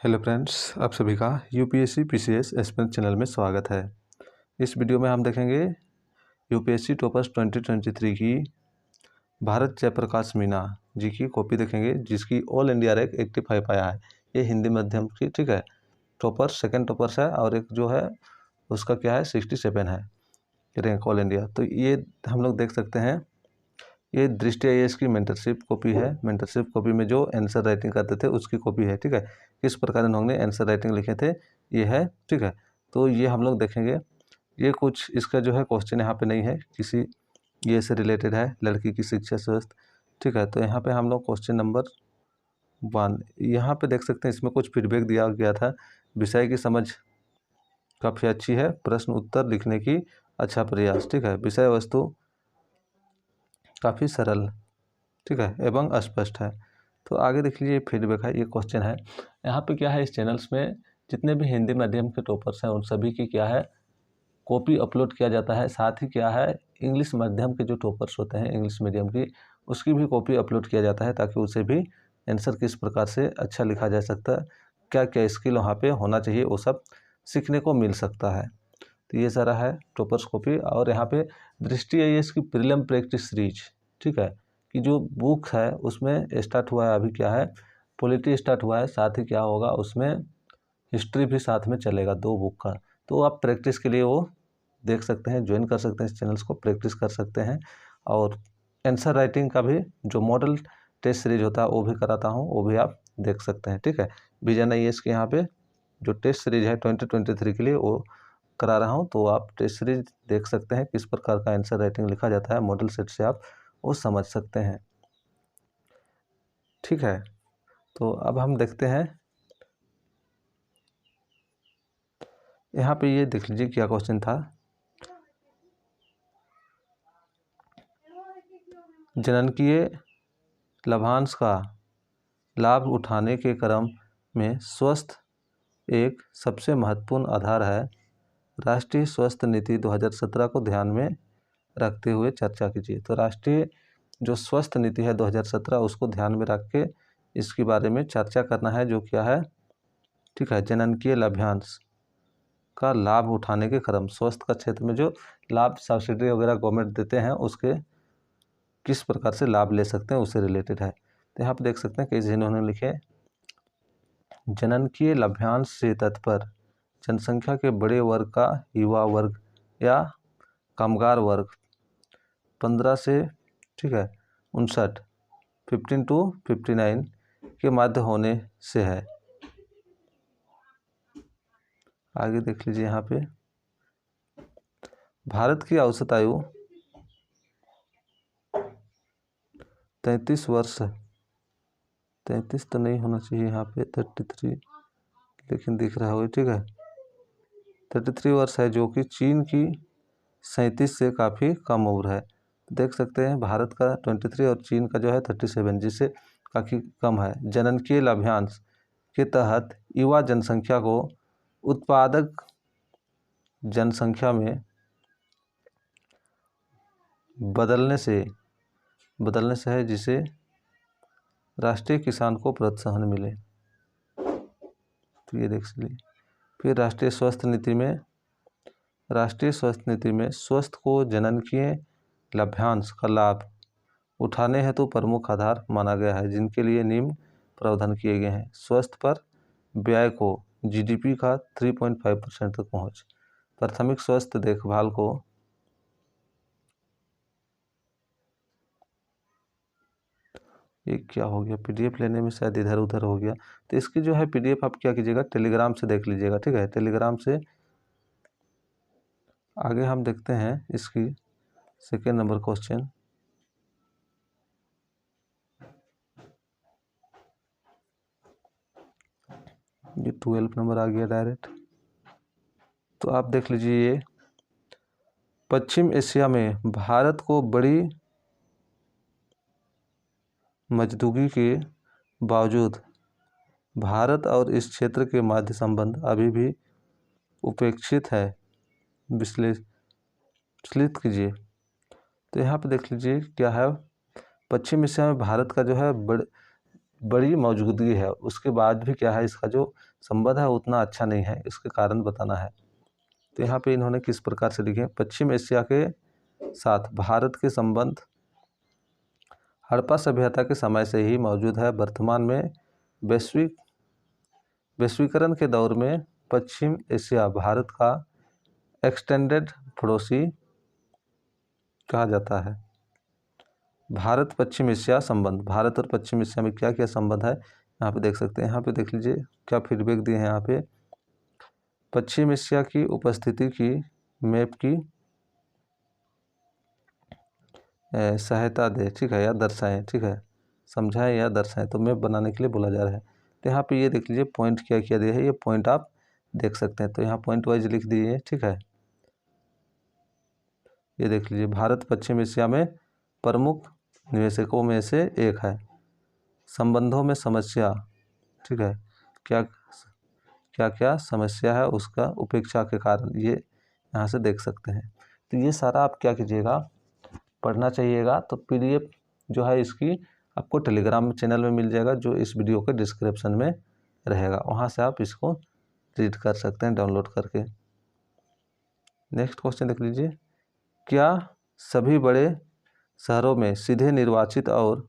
Hello friends, आप सभी का यूपीएससी पीसीएस एस्पिरेंट चैनल में स्वागत है। इस वीडियो में हम देखेंगे यूपीएससी टॉपर्स 2023 की भारत जयप्रकाश मीना जी की कॉपी देखेंगे, जिसकी ऑल इंडिया रैंक 85 आया है। ये हिंदी माध्यम की, ठीक है, टॉपर सेकंड टॉपर्स है, और एक जो है उसका क्या है 67 है रैंक ऑल इंडिया। तो ये हम लोग देख सकते हैं, ये दृष्टि आईएएस की मेंटरशिप कॉपी है। मेंटरशिप कॉपी में जो आंसर राइटिंग करते थे उसकी कॉपी है, ठीक है। किस प्रकार इन्होंने आंसर राइटिंग लिखे थे ये है, ठीक है। तो ये हम लोग देखेंगे। ये कुछ इसका जो है क्वेश्चन यहाँ पे नहीं है, किसी ये से रिलेटेड है, लड़की की शिक्षा स्वास्थ्य, ठीक है। तो यहाँ पे हम लोग क्वेश्चन नंबर 1 यहाँ पे देख सकते हैं, इसमें कुछ फीडबैक दिया गया था। विषय की समझ काफ़ी अच्छी है, प्रश्न उत्तर लिखने की अच्छा प्रयास, ठीक है। विषय वस्तु काफ़ी सरल, ठीक है, एवं स्पष्ट है। तो आगे देख लीजिए, फीडबैक है, ये क्वेश्चन है। यहाँ पे क्या है, इस चैनल्स में जितने भी हिंदी माध्यम के टॉपर्स हैं उन सभी की क्या है कॉपी अपलोड किया जाता है। साथ ही क्या है, इंग्लिश माध्यम के जो टॉपर्स होते हैं इंग्लिश मीडियम की, उसकी भी कॉपी अपलोड किया जाता है, ताकि उसे भी आंसर किस प्रकार से अच्छा लिखा जा सकता है, क्या क्या स्किल वहाँ पे होना चाहिए, वो सब सीखने को मिल सकता है। तो ये सारा है टॉपर्स कॉपी। और यहाँ पे दृष्टि आईएएस की प्रीलिम प्रैक्टिस सीरीज, ठीक है, कि जो बुक है उसमें स्टार्ट हुआ है, अभी क्या है पॉलिटी स्टार्ट हुआ है, साथ ही क्या होगा उसमें हिस्ट्री भी साथ में चलेगा, 2 बुक का। तो आप प्रैक्टिस के लिए वो देख सकते हैं, ज्वाइन कर सकते हैं, इस चैनल्स को प्रैक्टिस कर सकते हैं। और आंसर राइटिंग का भी जो मॉडल टेस्ट सीरीज होता है वो भी कराता हूँ, वो भी आप देख सकते हैं, ठीक है। विजन आईएएस के यहाँ पे जो टेस्ट सीरीज है 2023 के लिए वो करा रहा हूँ, तो आप टेस्ट सीरीज देख सकते हैं, किस प्रकार का आंसर राइटिंग लिखा जाता है, मॉडल सेट से आप वो समझ सकते हैं, ठीक है। तो अब हम देखते हैं, यहाँ पे ये देख लीजिए क्या क्वेश्चन था। जननकीय लाभांश का लाभ उठाने के क्रम में स्वस्थ एक सबसे महत्वपूर्ण आधार है। राष्ट्रीय स्वास्थ्य नीति 2017 को ध्यान में रखते हुए चर्चा कीजिए। तो राष्ट्रीय जो स्वास्थ्य नीति है 2017 उसको ध्यान में रख के इसके बारे में चर्चा करना है, जो क्या है, ठीक है, जननकीय लाभांश का लाभ उठाने के क्रम, स्वास्थ्य का क्षेत्र में जो लाभ सब्सिडी वगैरह गवर्नमेंट देते हैं उसके किस प्रकार से लाभ ले सकते हैं उससे रिलेटेड है। तो यहाँ पर देख सकते हैं कैसे इन्होंने लिखे, जननकीय लाभांश से तात्पर्य जनसंख्या के बड़े वर्ग का युवा वर्ग या कामगार वर्ग 15 से, ठीक है, 59 15 to 59 के मध्य होने से है। आगे देख लीजिए, यहाँ पे भारत की औसत आयु 33 वर्ष, 33 तो नहीं होना चाहिए, यहाँ पे 33 लेकिन दिख रहा है, ठीक है, 33 वर्ष है, जो कि चीन की 37 से काफ़ी कम उम्र है। देख सकते हैं भारत का 23 और चीन का जो है 37, जिससे काफ़ी कम है। जननकीय लाभांश के तहत युवा जनसंख्या को उत्पादक जनसंख्या में बदलने से है, जिसे राष्ट्रीय किसान को प्रोत्साहन मिले। तो ये देख लीजिए। फिर राष्ट्रीय स्वास्थ्य नीति में स्वास्थ्य को जननकीय लाभांश का लाभ उठाने हेतु प्रमुख आधार माना गया है, जिनके लिए निम्न प्रावधान किए गए हैं। स्वास्थ्य पर व्यय को जीडीपी का 3.5% तक पहुँच, प्राथमिक स्वास्थ्य देखभाल को ये क्या हो गया, पीडीएफ लेने में शायद इधर उधर हो गया। तो इसकी जो है पीडीएफ आप क्या कीजिएगा, टेलीग्राम से देख लीजिएगा, ठीक है, टेलीग्राम से। आगे हम देखते हैं इसकी सेकेंड नंबर क्वेश्चन। ये 12 नंबर आ गया डायरेक्ट। तो आप देख लीजिए, ये पश्चिम एशिया में भारत को बड़ी मौजूदगी के बावजूद भारत और इस क्षेत्र के मध्य संबंध अभी भी उपेक्षित है, विश्लेषित कीजिए। तो यहाँ पे देख लीजिए क्या है, पश्चिम एशिया में भारत का जो है बड़ी मौजूदगी है, उसके बाद भी क्या है इसका जो संबंध है उतना अच्छा नहीं है, इसके कारण बताना है। तो यहाँ पे इन्होंने किस प्रकार से लिखे, पश्चिम एशिया के साथ भारत के संबंध हड़प्पा सभ्यता के समय से ही मौजूद है। वर्तमान में वैश्वीकरण के दौर में पश्चिम एशिया भारत का एक्सटेंडेड पड़ोसी कहा जाता है। भारत पश्चिम एशिया संबंध, भारत और पश्चिम एशिया में क्या क्या संबंध है यहाँ पे देख सकते हैं। यहाँ पे देख लीजिए क्या फीडबैक दिए हैं यहाँ पे, पश्चिम एशिया की उपस्थिति की मैप की सहायता दे, ठीक है, या दर्शाएं, ठीक है, समझाएं या दर्शाएं, तो मैप बनाने के लिए बोला जा रहा है। तो यहाँ पे ये देख लीजिए पॉइंट क्या क्या दिया है, ये पॉइंट आप देख सकते हैं। तो यहाँ पॉइंट वाइज लिख दिए, ठीक है। ये देख लीजिए भारत पश्चिम एशिया में प्रमुख निवेशकों में से एक है। संबंधों में समस्या, ठीक है, क्या क्या क्या समस्या है उसका उपेक्षा के कारण, ये यहाँ से देख सकते हैं। तो ये सारा आप क्या कीजिएगा, पढ़ना चाहिएगा। तो PDF जो है इसकी आपको टेलीग्राम चैनल में मिल जाएगा, जो इस वीडियो के डिस्क्रिप्शन में रहेगा, वहाँ से आप इसको रीड कर सकते हैं डाउनलोड करके। नेक्स्ट क्वेश्चन देख लीजिए, क्या सभी बड़े शहरों में सीधे निर्वाचित और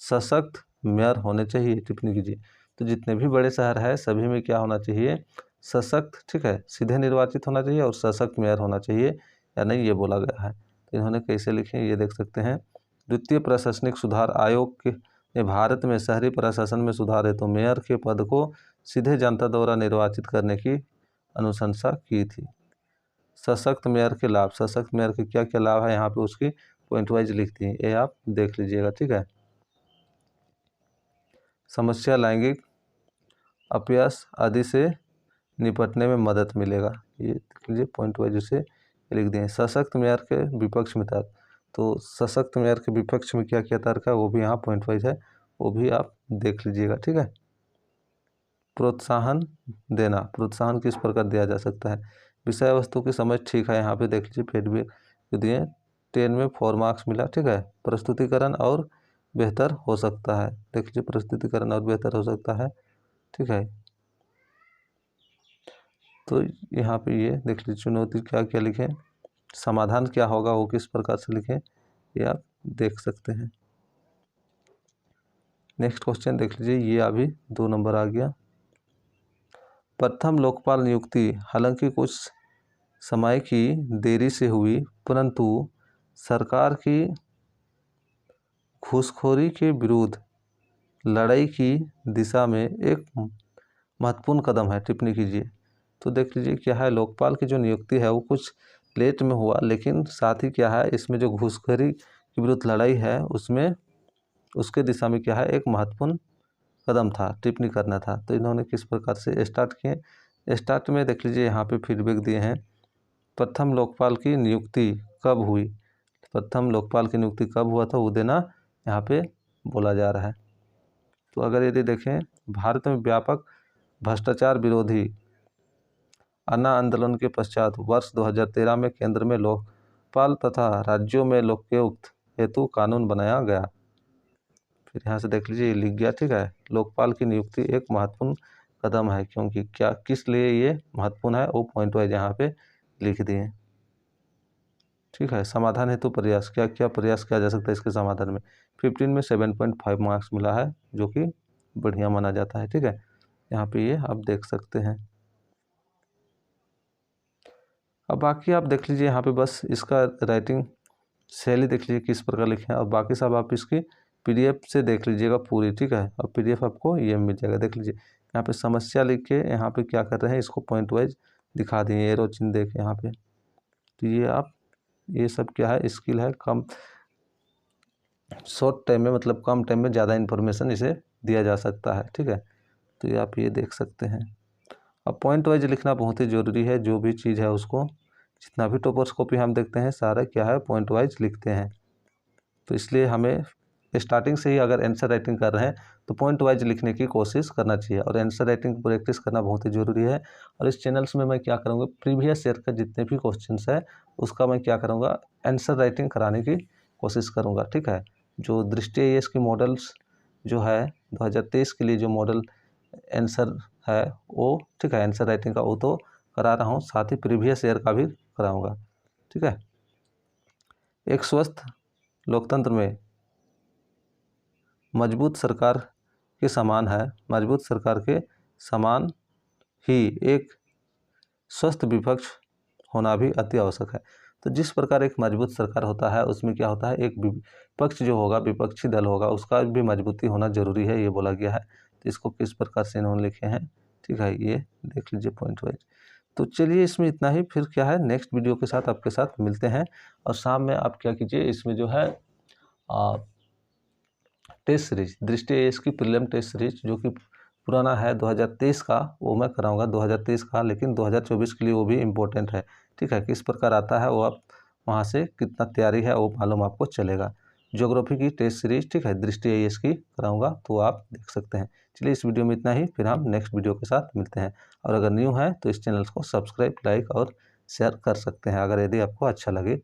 सशक्त मेयर होने चाहिए, टिप्पणी कीजिए। तो जितने भी बड़े शहर है सभी में क्या होना चाहिए, सशक्त, ठीक है, सीधे निर्वाचित होना चाहिए और सशक्त मेयर होना चाहिए या नहीं, ये बोला गया है। तो इन्होंने कैसे लिखे ये देख सकते हैं, द्वितीय प्रशासनिक सुधार आयोग ने भारत में शहरी प्रशासन में सुधार हेतु मेयर के पद को सीधे जनता द्वारा निर्वाचित करने की अनुशंसा की थी। सशक्त मेयर के लाभ, सशक्त मेयर के क्या क्या लाभ है यहाँ पे उसकी पॉइंट वाइज लिखती है, ये आप देख लीजिएगा, ठीक है। समस्या लैंगिक अपयश आदि से निपटने में मदद मिलेगा, ये देख लीजिए पॉइंट वाइज उसे लिख दें। सशक्त मेयर के विपक्ष में तर्क, तो सशक्त मेयर के विपक्ष में क्या क्या तर्क है वो भी यहाँ पॉइंट वाइज है, वो भी आप देख लीजिएगा, ठीक है। प्रोत्साहन देना, प्रोत्साहन किस प्रकार दिया जा सकता है, विषय वस्तु की समझ, ठीक है, यहाँ पे देख लीजिए फीडबैक दिए 10 में 4 मार्क्स मिला, ठीक है। प्रस्तुतिकरण और बेहतर हो सकता है, देख लीजिए प्रस्तुतिकरण और बेहतर हो सकता है, ठीक है। तो यहाँ पे ये देख लीजिए चुनौती क्या क्या लिखें, समाधान क्या होगा वो किस प्रकार से लिखें, ये आप देख सकते हैं। नेक्स्ट क्वेश्चन देख लीजिए, ये अभी 2 नंबर आ गया। प्रथम लोकपाल नियुक्ति हालांकि कुछ समय की देरी से हुई, परंतु सरकार की घूसखोरी के विरुद्ध लड़ाई की दिशा में एक महत्वपूर्ण कदम है, टिप्पणी कीजिए। तो देख लीजिए क्या है, लोकपाल की जो नियुक्ति है वो कुछ लेट में हुआ, लेकिन साथ ही क्या है इसमें जो घूसखोरी के विरुद्ध लड़ाई है उसमें उसके दिशा में क्या है एक महत्वपूर्ण कदम था, टिप्पणी करना था। तो इन्होंने किस प्रकार से स्टार्ट किए, स्टार्ट में देख लीजिए यहाँ पे फीडबैक दिए हैं, प्रथम लोकपाल की नियुक्ति कब हुई, प्रथम लोकपाल की नियुक्ति कब हुआ था वो देना यहाँ पे बोला जा रहा है। तो अगर यदि देखें, भारत में व्यापक भ्रष्टाचार विरोधी अन्ना आंदोलन के पश्चात वर्ष 2013 में केंद्र में लोकपाल तथा राज्यों में लोकायुक्त हेतु कानून बनाया गया। फिर यहाँ से देख लीजिए लिख गया, ठीक है, लोकपाल की नियुक्ति एक महत्वपूर्ण कदम है, क्योंकि क्या किस लिए ये महत्वपूर्ण है वो पॉइंट वाइज यहाँ पे लिख दिए, ठीक है। समाधान हेतु प्रयास, क्या क्या प्रयास किया जा सकता है इसके समाधान में, 15 में 7.5 मार्क्स मिला है, जो कि बढ़िया माना जाता है, ठीक है। यहाँ पे ये आप देख सकते हैं। अब बाकी आप देख लीजिए यहाँ पे बस इसका राइटिंग शैली देख लीजिए किस प्रकार लिखे हैं, और बाकी सब आप इसकी PDF से देख लीजिएगा पूरी, ठीक है। और PDF आपको ये मिल जाएगा, देख लीजिए यहाँ पे समस्या लिख के यहाँ पे क्या कर रहे हैं इसको पॉइंट वाइज दिखा दिए, एरो चिन्ह देख यहाँ पे। तो ये आप ये सब क्या है स्किल है, कम शॉर्ट टाइम में मतलब कम टाइम में ज़्यादा इन्फॉर्मेशन इसे दिया जा सकता है, ठीक है। तो ये आप ये देख सकते हैं। अब पॉइंट वाइज लिखना बहुत ही ज़रूरी है, जो भी चीज़ है उसको, जितना भी टॉपर्स कॉपी हम देखते हैं सारा क्या है पॉइंट वाइज लिखते हैं। तो इसलिए हमें स्टार्टिंग से ही अगर आंसर राइटिंग कर रहे हैं तो पॉइंट वाइज लिखने की कोशिश करना चाहिए, और आंसर राइटिंग प्रैक्टिस करना बहुत ही ज़रूरी है। और इस चैनल्स में मैं क्या करूँगा, प्रीवियस ईयर का जितने भी क्वेश्चंस है उसका मैं क्या करूँगा आंसर राइटिंग कराने की कोशिश करूँगा, ठीक है। जो दृष्टि IAS की मॉडल्स जो है 2023 के लिए जो मॉडल आंसर है वो, ठीक है, आंसर राइटिंग का वो तो करा रहा हूँ, साथ ही प्रीवियस ईयर का भी कराऊंगा। ठीक है। एक स्वस्थ लोकतंत्र में मजबूत सरकार के समान है, मजबूत सरकार के समान ही एक स्वस्थ विपक्ष होना भी अति आवश्यक है। तो जिस प्रकार एक मजबूत सरकार होता है उसमें क्या होता है, एक विपक्ष जो होगा, विपक्षी दल होगा, उसका भी मजबूती होना जरूरी है, ये बोला गया है। तो इसको किस प्रकार से इन्होंने लिखे हैं, ठीक है, ये देख लीजिए पॉइंट वाइज। तो चलिए इसमें इतना ही, फिर क्या है नेक्स्ट वीडियो के साथ आपके साथ मिलते हैं। और शाम में आप क्या कीजिए, इसमें जो है टेस्ट सीरीज दृष्टि आईएएस की प्रीलिम टेस्ट सीरीज जो कि पुराना है 2023 का, वो मैं कराऊंगा 2023 का, लेकिन 2024 के लिए वो भी इम्पोर्टेंट है। ठीक है, किस प्रकार आता है वो आप वहाँ से कितना तैयारी है वो मालूम आपको चलेगा। ज्योग्राफी की टेस्ट सीरीज, ठीक है, दृष्टि आईएएस की कराऊंगा, तो आप देख सकते हैं। चलिए इस वीडियो में इतना ही, फिर हम नेक्स्ट वीडियो के साथ मिलते हैं। और अगर न्यू है तो इस चैनल को सब्सक्राइब, लाइक और शेयर कर सकते हैं, अगर यदि आपको अच्छा लगे